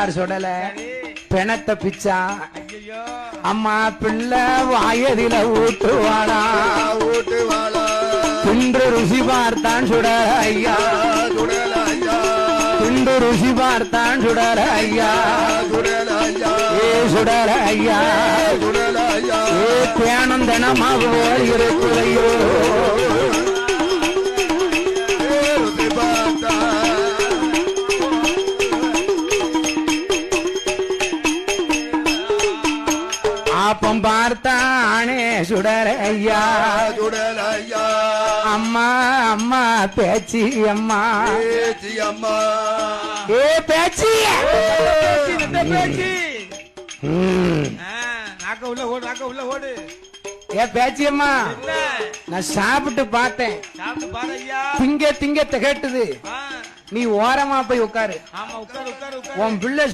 சுடல பிணத்தை பிச்சா அம்மா பிள்ளை வாயதில ஊட்டுவாளா தின்று ருசி பார்த்தான் சுடல ஐயா தின்று ருசி பார்த்தான் சுடல ஐயா ஏ சுடல ஐயா ஏ தேனம் தினமாக இருக்குதையோ அப்பம் பார்த்தானே சுடலையா அம்மா அம்மா பேச்சி அம்மா ஏ பேச்சி ஏ பேச்சி அம்மா நான் சாப்பிட்டு பார்த்தேன் திங்க திங்க திகட்டுது நீ ஓரமா போய் உட்காரு உன் பிள்ளை